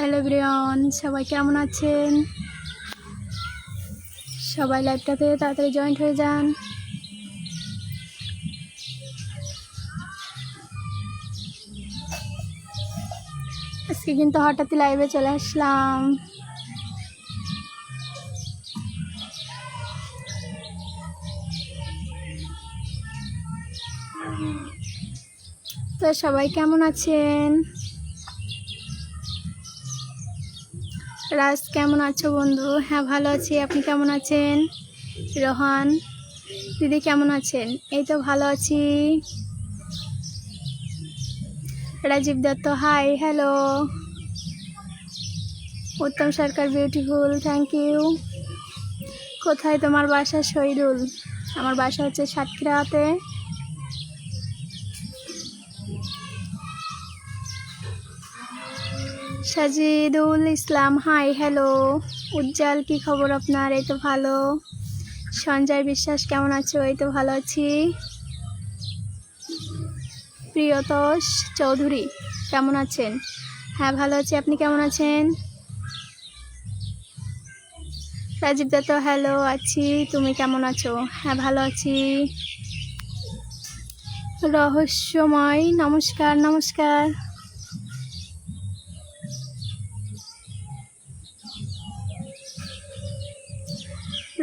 Hello everyone, সবাই কেমন আছেন? সবাই লাইভটাতে তাড়াতাড়ি জয়েন্ট হয়ে যান। আজকে কিন্তু হঠাৎই লাইভে চলে আসলাম। তো সবাই কেমন আছেন? রাজ কেমন আছো বন্ধু? হ্যাঁ ভালো আছি, আপনি কেমন আছেন? রোহান দিদি কেমন আছেন? এই তো ভালো আছি। Rajib Dutta hi hello. Uttam Sarkar beautiful, thank you. কোথায় তোমার বাসা? শহীদুল, আমার বাসা হচ্ছে সাতক্ষীরাতে। Sajidul Islam hi hello. উজ্জ্বল কি খবর আপনার? এই তো ভালো। সঞ্জয় বিশ্বাস কেমন আছো? এই তো ভালো আছি। প্রিয়তোষ চৌধুরী কেমন আছেন? হ্যাঁ ভালো আছি, আপনি কেমন আছেন? রাজীব দত্ত হ্যালো আছি, তুমি কেমন আছো? হ্যাঁ ভালো আছি। রহস্যময় নমস্কার নমস্কার।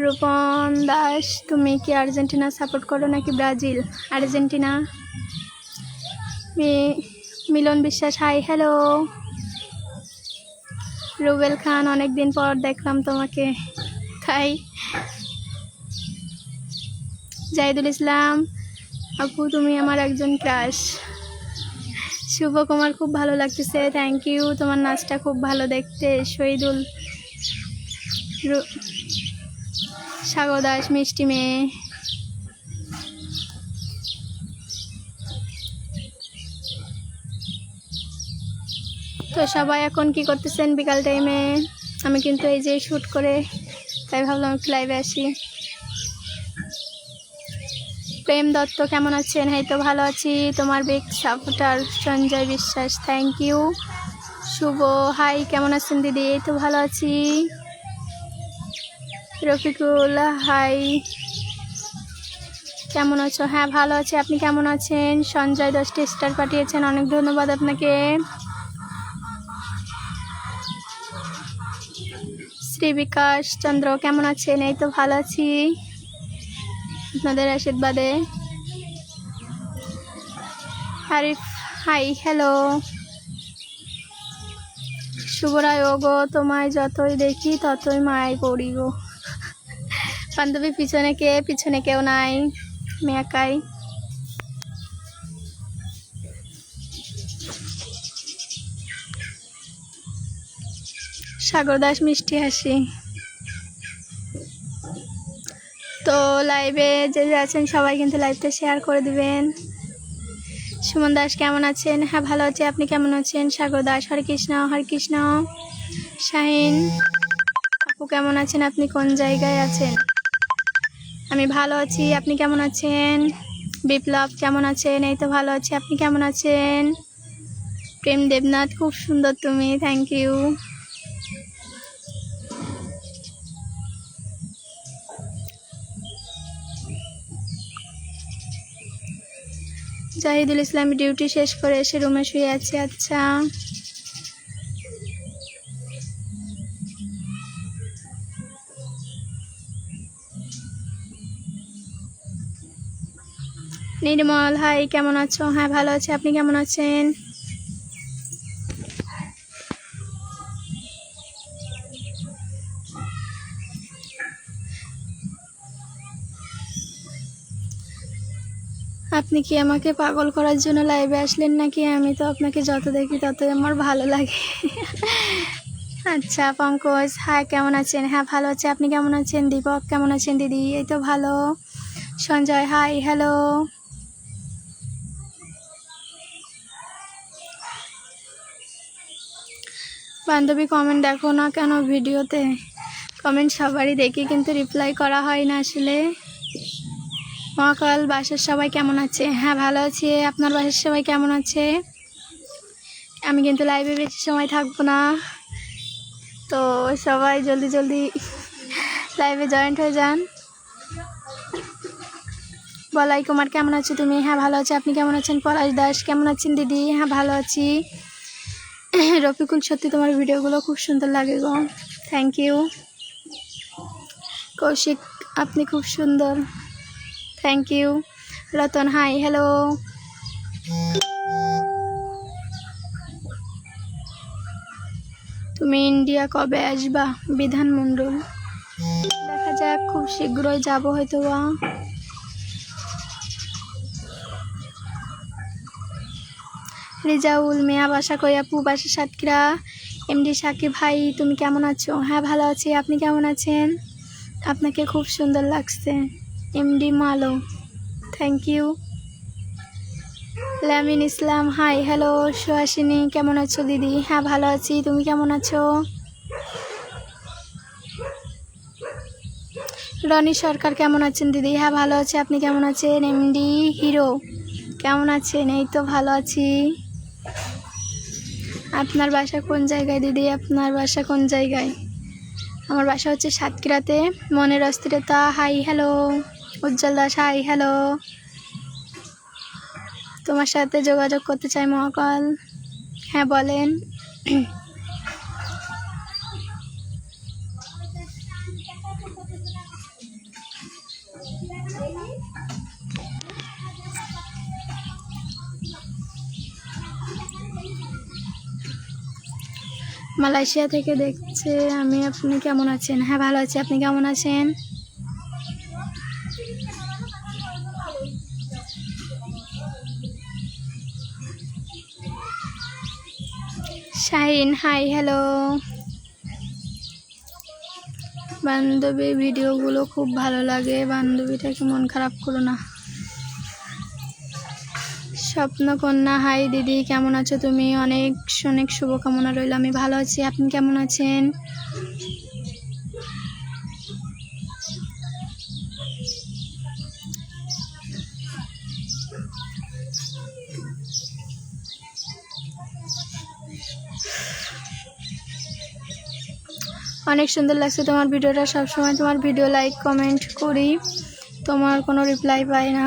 রূপন দাস তুমি কি আর্জেন্টিনা সাপোর্ট করো নাকি ব্রাজিল? আর্জেন্টিনা। মিলন বিশ্বাস হাই হ্যালো। রুবেল খান অনেকদিন পর দেখলাম তোমাকে, তাই। জাহিদুল ইসলাম আপু তুমি আমার একজন ক্রাশ। শুভ কুমার খুব ভালো লাগতেছে, থ্যাংক ইউ, তোমার নাচটা খুব ভালো দেখতে। শহীদুল সাগর দাস মিষ্টি মেয়ে। তো সবাই এখন কি করতেছেন বিকাল টাইমে? আমি কিন্তু এই যে শ্যুট করে, তাই ভাবলাম একটু লাইভে আসি। প্রেম দত্ত কেমন আছেন? এই তো ভালো আছি, তোমার big supporter Sanjay Biswas, thank you. Shubho high কেমন আছেন দিদি? এই তো ভালো আছি। রফিকুল হাই কেমন আছো? হ্যাঁ ভালো আছি, আপনি কেমন আছেন? সঞ্জয় 10টি স্টার পাঠিয়েছেন, অনেক ধন্যবাদ আপনাকে। শ্রী বিকাশ চন্দ্র কেমন আছেন? এই তো ভালো আছি আপনাদের আশীর্বাদে। Arif hi hello. শুভরায় ও গো, তোমায় যতই দেখি ততই মায় পড়ি গো। বান্ধবী পিছনে কে? পিছনে কেউ নাই, আমি একাই। সাগর দাস মিষ্টি হাসি। তো লাইভে যে আছেন সবাই কিন্তু লাইভটা শেয়ার করে দিবেন। সুমন দাস কেমন আছেন? হ্যাঁ ভালো আছি, আপনি কেমন আছেন? সাগর দাস হরে কৃষ্ণ হরে কৃষ্ণ। শাহিন আপু কেমন আছেন? আপনি কোন জায়গায় আছেন? আমি ভালো আছি, আপনি কেমন আছেন? বিপ্লব কেমন আছেন? এই তো ভালো আছি, আপনি কেমন আছেন? প্রেম দেবনাথ খুব সুন্দর তুমি, thank you. Jahidul Islam duty শেষ করে এসে রুমে শুয়ে আছে। আচ্ছা নির্মল হাই কেমন আছো? হ্যাঁ ভালো আছি, আপনি কেমন আছেন? আপনি কি আমাকে পাগল করার জন্য লাইভে আসলেন নাকি? আমি তো আপনাকে যত দেখি ততই আমার ভালো লাগে। আচ্ছা পঙ্কজ হাই কেমন আছেন? হ্যাঁ ভালো আছে, আপনি কেমন আছেন? দীপক কেমন আছেন দিদি? এই তো ভালো। Sanjay hi hello. বান্ধবী কমেন্ট দেখো না কেন ভিডিওতে? কমেন্ট সবারই দেখি কিন্তু রিপ্লাই করা হয় না আসলে। মহাকাল বাসার সবাই কেমন আছে? হ্যাঁ ভালো আছি, আপনার বাসার সবাই কেমন আছে? আমি কিন্তু লাইভে বেশি সময় থাকবো না, তো সবাই জলদি জলদি লাইভে জয়েন্ট হয়ে যান। বলাই কুমার কেমন আছো তুমি? হ্যাঁ ভালো আছি, আপনি কেমন আছেন? পলাশ দাস কেমন আছেন দিদি? হ্যাঁ ভালো আছি। রফিকুল সত্যি তোমার ভিডিওগুলো খুব সুন্দর লাগে গো, থ্যাংক ইউ। কৌশিক আপনি খুব সুন্দর, thank you. Ratan hi hello. তুমি ইন্ডিয়া কবে আসবা? বিধানমন্ডল, দেখা যাক, খুব শীঘ্রই যাবো হয়তো বা। রিজাউল মিয়া বাসা কই আপু? বাসা সাতক্ষীরা। এমডি সাকিব ভাই তুমি কেমন আছো? হ্যাঁ ভালো আছি, আপনি কেমন আছেন? আপনাকে খুব সুন্দর লাগছে। MD Malo, thank you. Lamin Islam hi hello. Suhasini কেমন আছো দিদি? হ্যাঁ ভালো আছি, তুমি কেমন আছো? রনি সরকার কেমন আছেন দিদি? হ্যাঁ ভালো আছি, আপনি কেমন আছেন? এমডি হিরো কেমন আছেন? এই তো ভালো আছি। আপনার বাসা কোন জায়গায় দিদি? আপনার বাসা কোন জায়গায়? আমার বাসা হচ্ছে সাতক্ষীরাতে। মনের অস্থিরতা হাই হ্যালো। উজ্জ্বল দাস হাই হ্যালো। তোমার সাথে যোগাযোগ করতে চাই মহাকাল। হ্যাঁ বলেন। মালয়েশিয়া থেকে দেখছে আমি, আপনি কেমন আছেন? হ্যাঁ ভালো আছি, আপনি কেমন আছেন? Shahin hi hello. বান্ধবীর ভিডিওগুলো খুব ভালো লাগে, বান্ধবীটাকে মন খারাপ করো না। স্বপ্নকন্যা হাই দিদি কেমন আছো তুমি? অনেক অনেক শুভকামনা রইল, আমি ভালো আছি, আপনি কেমন আছেন? অনেক সুন্দর লাগছে তোমার ভিডিওটা, সবসময় তোমার ভিডিও লাইক কমেন্ট করি, তোমার কোনো রিপ্লাই পাই না।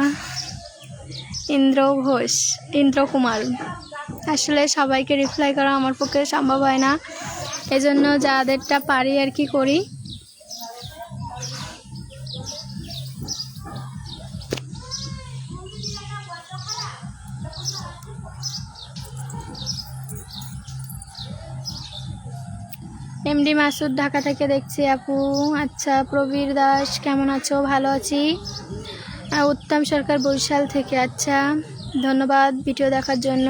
ইন্দ্র কুমার, আসলে সবাইকে রিপ্লাই করা আমার পক্ষে সম্ভব হয় না, এজন্য যাদেরটা পারি আর কি করি। এমডি মাসুদ ঢাকা থেকে দেখছি আপু। আচ্ছা প্রবীর দাস কেমন আছো? ভালো আছি। উত্তম সরকার বরিশাল থেকে, আচ্ছা ধন্যবাদ ভিডিও দেখার জন্য।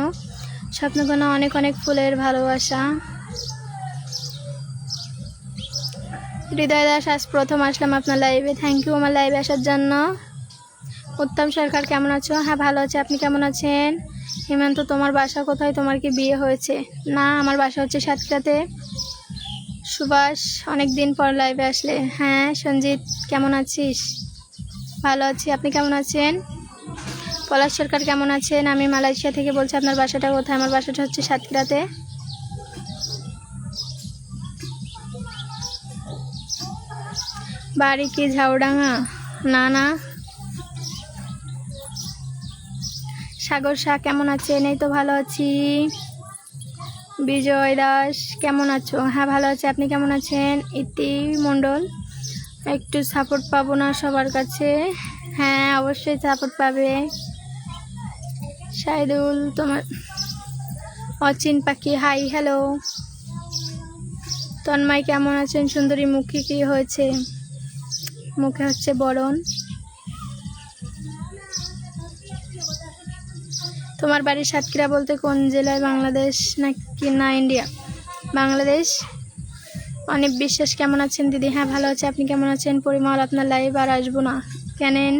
স্বপ্নকন্যা অনেক অনেক ফুলের ভালোবাসা। হৃদয় দাস আজ প্রথম আসলাম আপনার লাইভে, থ্যাংক ইউ আমার লাইভে আসার জন্য। উত্তম সরকার কেমন আছো? হ্যাঁ ভালো আছি, আপনি কেমন আছেন? হেমন্ত তোমার বাসা কোথায়? তোমার কি বিয়ে হয়েছে? না, আমার বাসা হচ্ছে সাতক্ষীরাতে। সুভাষ অনেক দিন পর লাইভে আসলে। হ্যাঁ সঞ্জিত কেমন আছিস? ভালো আছি, আপনি কেমন আছেন? পলাশ সরকার কেমন আছেন? আমি মালয়েশিয়া থেকে বলছি, আপনার বাসাটা কোথায়? আমার বাসাটা হচ্ছে সাতক্ষীরাতে। বাড়ি কি ঝাউডাঙ্গা? না না। সাগর শাহ কেমন আছেন? এই তো ভালো আছি। বিজয় দাস কেমন আছো? হ্যাঁ ভালো আছি, আপনি কেমন আছেন? ইতি মণ্ডল একটু সাপোর্ট পাবো না সবার কাছে? হ্যাঁ অবশ্যই সাপোর্ট পাবে। শাহিদুল তোমার অচিন পাখি হাই হ্যালো। তন্ময় কেমন আছেন? সুন্দরী মুখে কি হয়েছে? মুখে হচ্ছে বরণ। তোমার বাড়ি সাতক্ষীরা বলতে কোন জেলায়? বাংলাদেশ নাকি না ইন্ডিয়া? বাংলাদেশ। অনেক বিশ্বাস কেমন আছেন দিদি? হ্যাঁ ভালো আছে, আপনি কেমন আছেন? পরিমল আপনার লাইভ আর আসবো না কেনেন?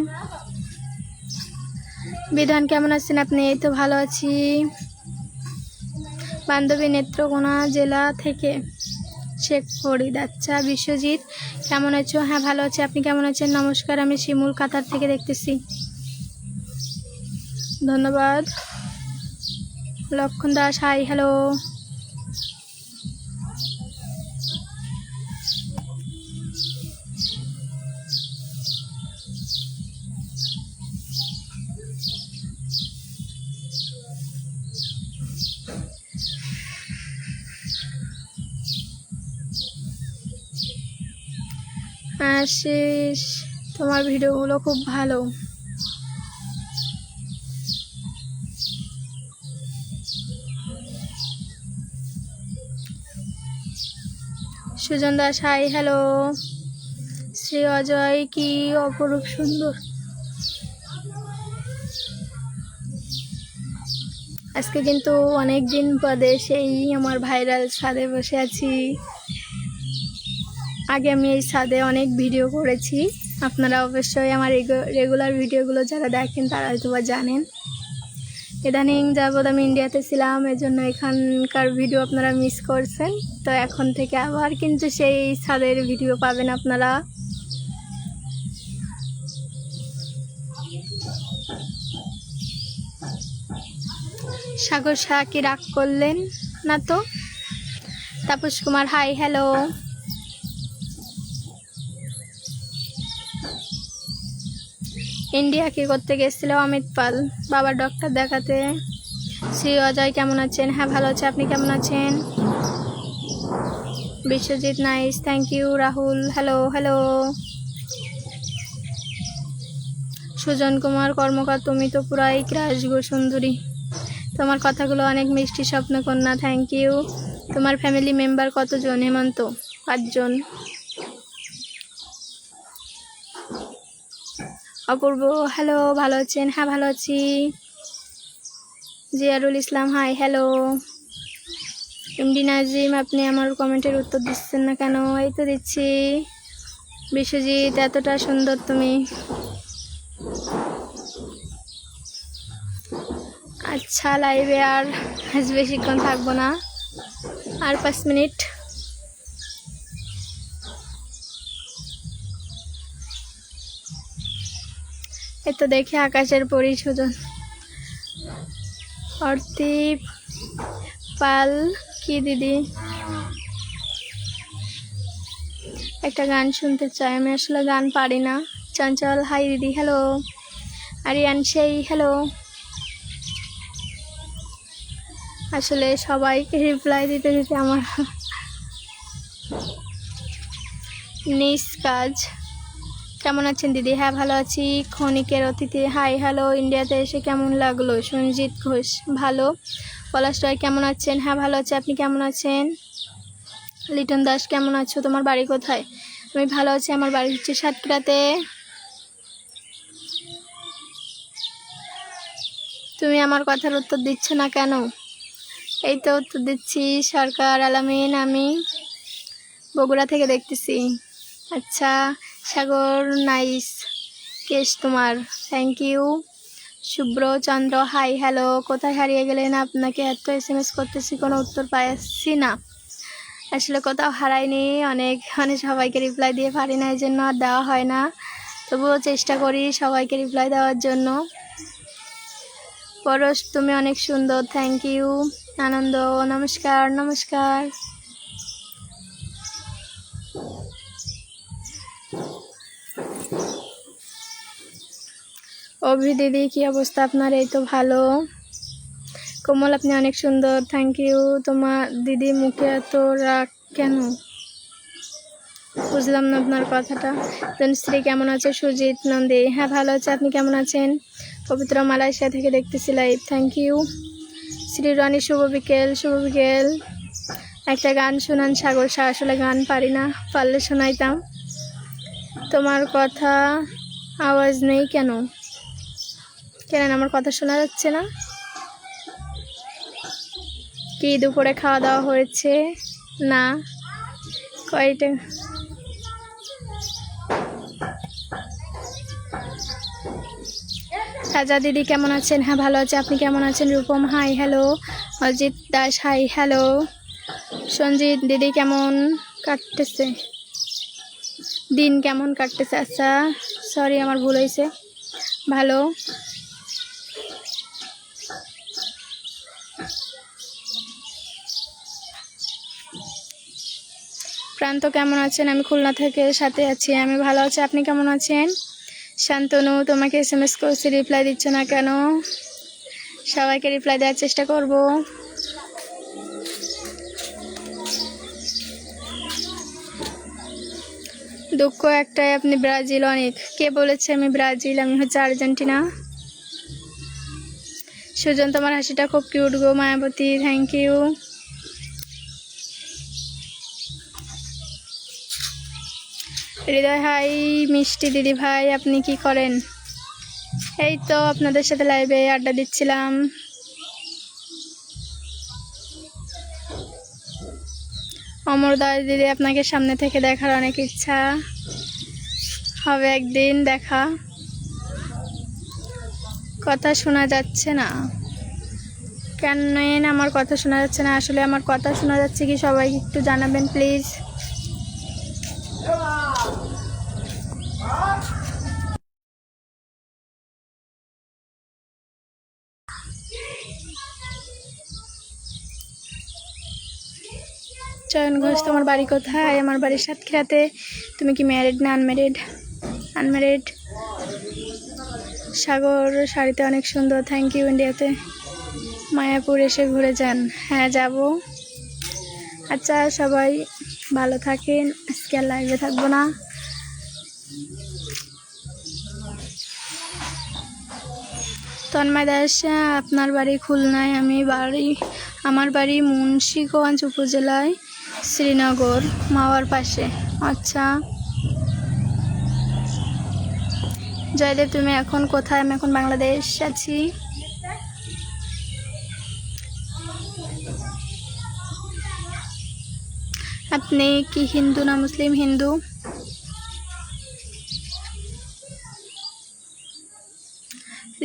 বিধান কেমন আছেন আপনি? এই তো ভালো আছি। বান্ধবী নেত্রকোনা জেলা থেকে, শেখ ফরিদ, আচ্ছা। বিশ্বজিৎ কেমন আছো? হ্যাঁ ভালো আছে, আপনি কেমন আছেন? নমস্কার, আমি শিমুল কাতার থেকে দেখতেছি, ধন্যবাদ। লক্ষণ দাস হাই হ্যালো। আশিস, তোমার ভিডিওগুলো খুব ভালো। Sujan Das hi hello. শ্রী অজয়, কি অপরূপ সুন্দর। আজকে কিন্তু অনেক দিন পরে সেই আমার ভাইরাল ছাদে বসে আছি। আগে আমি এই ছাদে অনেক ভিডিও করেছি, আপনারা অবশ্যই আমার রেগুলার ভিডিওগুলো যারা দেখেন তারা হয়তো বা জানেন। ইদানিং যাবৎ আমি ইন্ডিয়াতে ছিলাম, এজন্য এখানকার ভিডিও আপনারা মিস করছেন। তো এখন থেকে আবার কিন্তু সেই ছাদের ভিডিও পাবেন আপনারা। সাগর শাহ কি রাগ করলেন না তো? Tapas Kumar hi hello. India কি করতে গেছিল? অমিত পাল, বাবার ডক্টর দেখাতে। শ্রী অজয় কেমন আছেন? হ্যাঁ ভালো আছে, আপনি কেমন আছেন? Biswajit nice, thank you. Rahul hello hello. Sujan Kumar Karmakar, তুমি তো পুরাই ক্রাশ গো সুন্দরী, তোমার কথাগুলো অনেক মিষ্টি। স্বপ্নকন্যা থ্যাংক ইউ। তোমার ফ্যামিলি মেম্বার কতজন? হেমন্ত 5 জন। অপূর্ব হ্যালো, ভালো আছেন? হ্যাঁ ভালো আছি। জিয়ারুল ইসলাম হাই হ্যালো। এমডি নাজিম, আপনি আমার কমেন্টের উত্তর দিচ্ছেন না কেন? এই তো দিচ্ছি। বিশ্বজিৎ, এতটা সুন্দর তুমি। আচ্ছা, লাইভে আর আজ বেশিক্ষণ থাকবো না, আর 5 মিনিট। এই তো দেখে আকাশের পরি সুজন। অর্তিপ পাল, কি দিদি একটা গান শুনতে চাই? আমি আসলে গান পারি না। চঞ্চল হাই দিদি হ্যালো। আরিয়ান সেই হ্যালো। আসলে সবাইকে রিপ্লাই দিতে দিতে আমার নিজ কাজ। কেমন আছেন দিদি? হ্যাঁ ভালো আছি। ক্ষণিকের অতিথি হাই হ্যালো। ইন্ডিয়াতে এসে কেমন লাগলো? সঞ্জিত ঘোষ ভালো। পলাশ রায় কেমন আছেন? হ্যাঁ ভালো আছে, আপনি কেমন আছেন? লিটন দাস কেমন আছো? তোমার বাড়ি কোথায়? আমি ভালো আছি, আমার বাড়ি হচ্ছে সাতক্ষীরাতে। তুমি আমার কথার উত্তর দিচ্ছ না কেন? এই তো উত্তর দিচ্ছি। সরকার আলামিন, আমি বগুড়া থেকে দেখতেছি। আচ্ছা, সাগর নাইস কেস তোমার, thank you. Shubhra Chandra hi hello. কোথায় হারিয়ে গেলেন? আপনাকে এত SMS করতেছি, কোনো উত্তর পাচ্ছি না। আসলে কোথাও হারাইনি, অনেক সবাইকে রিপ্লাই দিয়ে পারি না, এই জন্য আর দেওয়া হয় না। তবুও চেষ্টা করি সবাইকে রিপ্লাই দেওয়ার জন্য। পরশ, তুমি অনেক সুন্দর, থ্যাংক ইউ। আনন্দ, নমস্কার নমস্কার। অভি দিদি, কি অবস্থা আপনার? এই তো ভালো। কোমল, আপনি অনেক সুন্দর, থ্যাংক ইউ। তোমার দিদি মুখে এত রাগ কেন? বুঝলাম না আপনার কথাটা। তনুশ্রী কেমন আছে? সুজিত নন্দী, হ্যাঁ ভালো আছে, আপনি কেমন আছেন? পবিত্র মালয়েশিয়া থেকে দেখতেছি লাইভ, থ্যাংক ইউ। শ্রী রানী, শুভ বিকেল। শুভ বিকেল। একটা গান শোনান সাগর শাহ। আসলে গান পারি না, পারলে শোনাইতাম। তোমার কথা আওয়াজ নেই কেন? কেন আমার কথা শোনা যাচ্ছে না? কি দুপুরে খাওয়া দাওয়া হয়েছে? না। কয়টা? রাজা দিদি কেমন আছেন? হ্যাঁ ভালো আছে, আপনি কেমন আছেন? Rupam hi hello. Ajit Das hi hello. Sanjit দিদি, কেমন কাটতেছে দিন? কেমন কাটতেছে? আচ্ছা, সরি আমার ভুল হয়েছে। ভালো। প্রান্ত কেমন আছেন? আমি খুলনা থেকে সাথে আছি, আমি ভালো আছি, আপনি কেমন আছেন? শান্তনু, তোমাকে SMS করছি, রিপ্লাই দিচ্ছ না কেন? সবাইকে রিপ্লাই দেওয়ার চেষ্টা করব। দুঃখ একটাই, আপনি ব্রাজিল অনেক। কে বলেছে আমি ব্রাজিল? আমি হচ্ছে আর্জেন্টিনা। সুজন, তোমার হাসিটা খুব কিউট গো। Mayabati, thank you. Hridoy hi. মিষ্টি দিদি ভাই, আপনি কি করেন? এই তো আপনাদের সাথে লাইভে আড্ডা দিচ্ছিলাম। অমর দাস দিদি, আপনাকে সামনে থেকে দেখার অনেক ইচ্ছা, হবে একদিন দেখা। কথা শোনা যাচ্ছে না কেন? আমার কথা শোনা যাচ্ছে না? আসলে আমার কথা শোনা যাচ্ছে কি সবাই একটু জানাবেন প্লিজ। চয়ন ঘোষ, তোমার বাড়ি কোথায়? আমার বাড়ি সাতক্ষীরাতে। তুমি কি ম্যারিড না আনম্যারিড? আনম্যারিড। সাগর, শাড়িতে অনেক সুন্দর, থ্যাংক ইউ। ইন্ডিয়াতে মায়াপুর এসে ঘুরে যান। হ্যাঁ, যাব। আচ্ছা, সবাই ভালো থাকেন। আজকে আর লাইভে থাকবো না। তন্ময় দাস, আপনার বাড়ি খুলনায়। আমার বাড়ি মুন্সিগঞ্জ উপজেলায়, শ্রীনগর মাওয়ার পাশে। আচ্ছা জয়দেব, তুমি এখন কোথায়? আমি এখন বাংলাদেশ আছি। আপনি কি হিন্দু না মুসলিম? হিন্দু।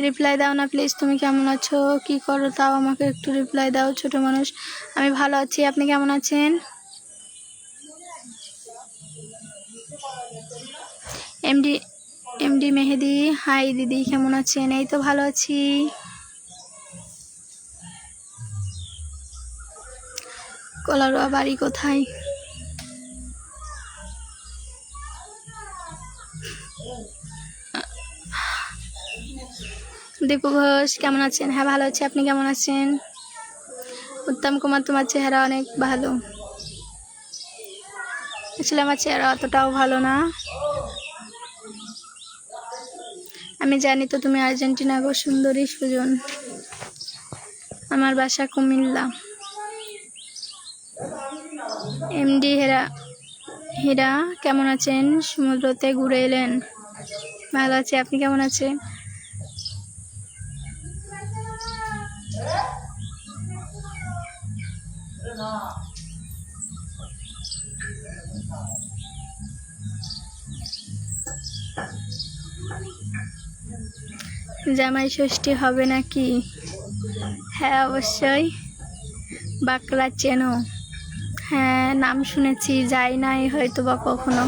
রিপ্লাই দাও না প্লিজ। তুমি কেমন আছো, কি করো, তাও আমাকে একটু রিপ্লাই দাও। ছোট মানুষ, আমি ভালো আছি, আপনি কেমন আছেন? এমডি মেহেদি, হাই দিদি, কেমন আছেন? এই তো ভালো আছি। কলারোয়া বাড়ি কোথায়? দীপু ঘোষ, কেমন আছেন? হ্যাঁ, ভালো আছি, আপনি কেমন আছেন? উত্তম কুমার, তোমার চেহারা অনেক ভালো। আসলে আমার চেহারা অতটাও ভালো না। আমি জানি তো তুমি আর্জেন্টিনা গো সুন্দরী। সুজন, আমার বাসা কুমিল্লা। এমডি হীরা, কেমন আছেন? সমুদ্রতে ঘুরে এলেন? ভালো আছি, আপনি কেমন আছেন? জামাই ষষ্ঠী হবে নাকি? হ্যাঁ, অবশ্যই। বাকলা চেনো? হ্যাঁ, নাম শুনেছি, যাই নাই হয়তো বা কখনো।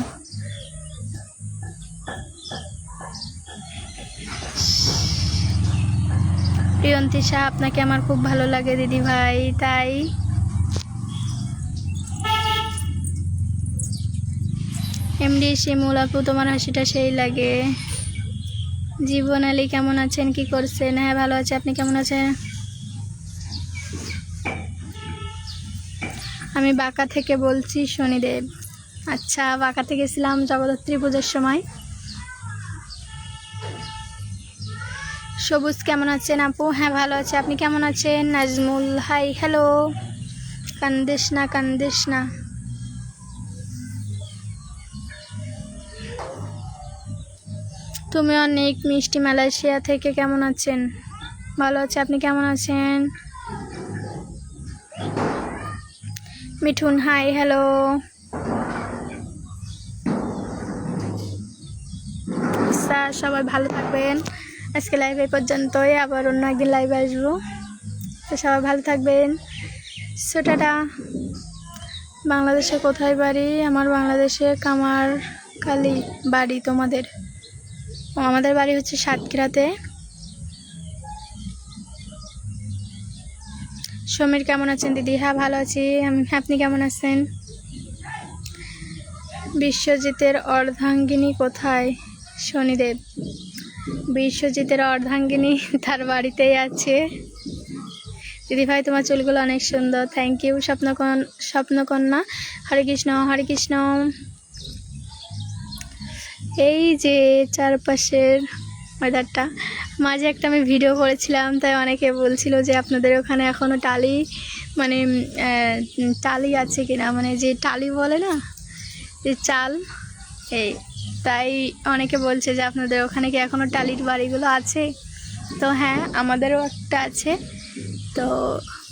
প্রিয়ন্তী শাহ, আপনাকে আমার খুব ভালো লাগে দিদি ভাই। তাই? এমডি শিমুল আপু, তোমার হাসিটা সেই লাগে। জীবন আলী, কেমন আছেন, কি করছেন? হ্যাঁ, ভালো আছে, আপনি কেমন আছেন? আমি বাঁকা থেকে বলছি, শনিদেব। আচ্ছা, বাঁকাতে গেছিলাম জগদ্ধাত্রী পুজোর সময়। সবুজ, কেমন আছেন আপু? হ্যাঁ, ভালো আছে, আপনি কেমন আছেন? Nazmul, hi, hello. কান্দিস না, কান্দিস না। তুমি অনেক মিষ্টি, মালয়েশিয়া থেকে, কেমন আছেন? ভালো আছে, আপনি কেমন আছেন? Mithun, hi, hello. আচ্ছা, সবাই ভালো থাকবেন। আজকে লাইভ এই পর্যন্তই, আবার অন্য একদিন লাইভে আসবো। তো সবাই ভালো থাকবেন। টাটা। বাংলাদেশে কোথায় বাড়ি? আমার বাংলাদেশে কামারখালী বাড়ি। তোমাদের? আমাদের বাড়ি হচ্ছে সাতক্ষীরাতে। সমীর, কেমন আছেন দিদি? হ্যাঁ, ভালো আছি, আপনি কেমন আছেন? বিশ্বজিতের অর্ধাঙ্গিনী কোথায়? শনিদেব, বিশ্বজিতের অর্ধাঙ্গিনী তার বাড়িতেই আছে। দিদি ভাই, তোমার চুলগুলো অনেক সুন্দর, থ্যাংক ইউ। স্বপ্নকন্যা, হরে কৃষ্ণ, হরে কৃষ্ণ। এই যে চারপাশের ওয়েদারটা। মাঝে একটা আমি ভিডিও করেছিলাম, তাই অনেকে বলছিল যে আপনাদের ওখানে এখনও টালি মানে টালি আছে কিনা, মানে যে টালি বলে না, যে চাল, এই তাই অনেকে বলছে যে আপনাদের ওখানে কি এখনও টালির বাড়িগুলো আছে। তো হ্যাঁ, আমাদেরও একটা আছে। তো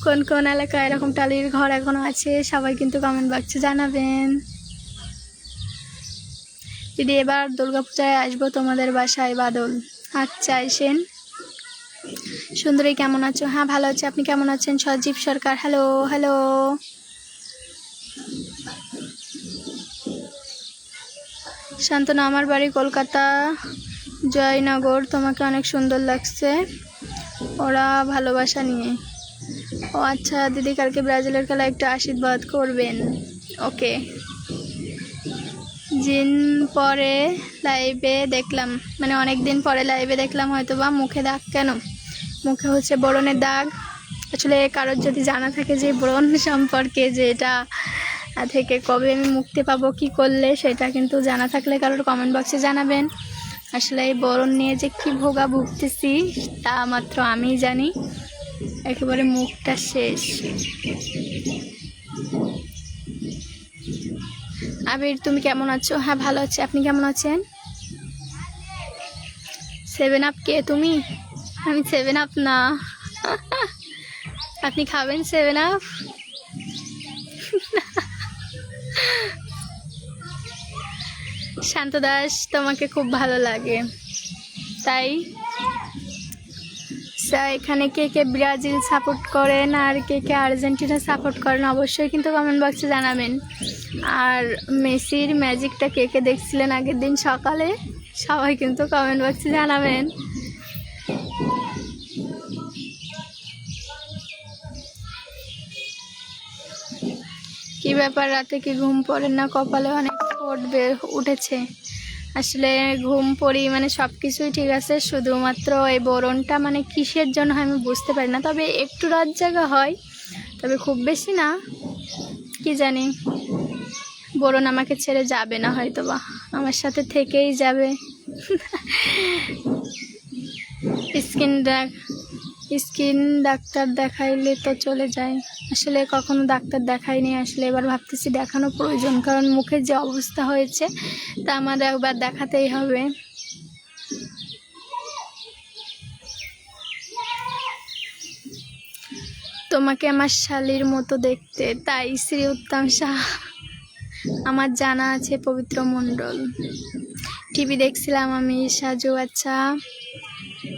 কোন কোন এলাকায় এরকম টালির ঘর এখনও আছে সবাই কিন্তু কমেন্ট বক্সে জানাবেন। দিদি এবার দুর্গাপূজায় আসবো তোমাদের বাসায় বাদল। আচ্ছা আইসেন। সুন্দরী কেমন আছো? হ্যাঁ ভালো আছি, আপনি কেমন আছেন? সজীব সরকার হ্যালো হ্যালো। শান্তনু আমার বাড়ি কলকাতা জয়নগর, তোমাকে অনেক সুন্দর লাগছে। ওরা ভালোবাসা নিয়ে। ও আচ্ছা দিদি, কালকে ব্রাজিলের খেলা একটু আশীর্বাদ করবেন। ওকে। দিন পরে লাইভে দেখলাম, মানে অনেক দিন পরে লাইভে দেখলাম, হয়তো বা মুখে দাগ কেন? মুখে হচ্ছে ব্রণের দাগ। আসলে কারোর যদি জানা থাকে যে ব্রণ সম্পর্কে, যে এটা থেকে কবে আমি মুক্তি পাবো, কি করলে, সেটা কিন্তু জানা থাকলে কারোর কমেন্ট বক্সে জানাবেন। আসলে এই ব্রণ নিয়ে যে কী ভুগতেছি তা মাত্র আমিই জানি। একেবারে মুখটা শেষ। আবির তুমি কেমন আছো? হ্যাঁ ভালো আছি, আপনি কেমন আছেন? 7 আপ কে তুমি? আমি 7 আপ না। আপনি খাবেন 7 আপ? শান্ত দাস তোমাকে খুব ভালো লাগে তাই। এখানে কে কে ব্রাজিল সাপোর্ট করেন আর কে কে আর্জেন্টিনা সাপোর্ট করেন অবশ্যই কিন্তু কমেন্ট বক্সে জানাবেন। আর মেসির ম্যাজিকটা কে কে দেখছিলেন আগের দিন সকালে, সবাই কিন্তু কমেন্ট বক্সে জানাবেন। কি ব্যাপার, রাতে কি ঘুম পড়েন না? কপালে অনেক ফোঁট উঠেছে। আসলে ঘুম পড়ি, মানে সব কিছুই ঠিক আছে, শুধুমাত্র এই ব্রণটা মানে কিসের জন্য আমি বুঝতে পারি না। তবে একটু রাত জাগা হয়, তবে খুব বেশি না। কি জানি, ব্রণ আমাকে ছেড়ে যাবে না, হয়তো বা আমার সাথে থেকেই যাবে। স্কিন ডাক্তার দেখাইলে তো চলে যায়। আসলে কখনো ডাক্তার দেখাইনি, আসলে এবার ভাবতেছি দেখানো প্রয়োজন, কারণ মুখের যে অবস্থা হয়েছে তা আমার একবার দেখাতেই হবে। তোমাকে আমার শালির মতো দেখতে, তাই শ্রী উত্তম শাহ আমার জানা আছে। পবিত্র মণ্ডল টিভি দেখছিলাম আমি। সাজু আচ্ছা,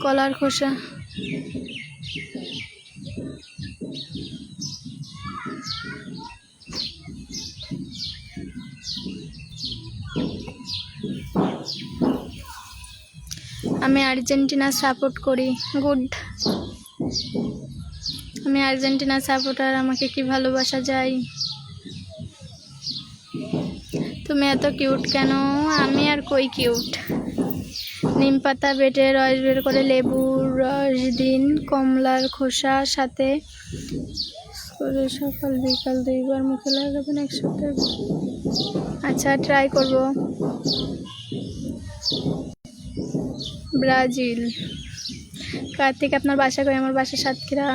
কলার খোসা আমি আর্জেন্টিনা সাপোর্ট করি। গুড, আমি আর্জেন্টিনা সাপোর্টার, আমাকে কি ভালোবাসা যায়? তুমি এত কিউট কেন? আমি আর কই কিউট। নিম পাতা বেটে রস বের করে লেবুর রস দিন, কমলার খোসা সাথে করে সকাল বিকাল 2 বার মুখে লাগাবেন 1 সপ্তাহ। আচ্ছা ট্রাই করব। ব্রাজিল। কার্তিক আপনার বাসা কই? আমার বাসা সাতক্ষীরা।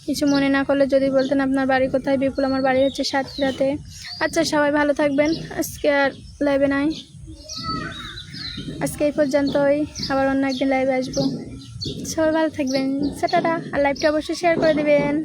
কিছু মনে না করলে যদি বলতেন আপনার বাড়ি কোথায়? বিপুল আমার বাড়ি হচ্ছে সাতক্ষীরাতে। আচ্ছা সবাই ভালো থাকবেন, আজকে আর লাইভে নাই, আজকে এই পর্যন্তই, আবার অন্য একদিন লাইভে আসবো। সবাই ভালো থাকবেন, টাটা। আর লাইভটা অবশ্যই শেয়ার করে দেবেন।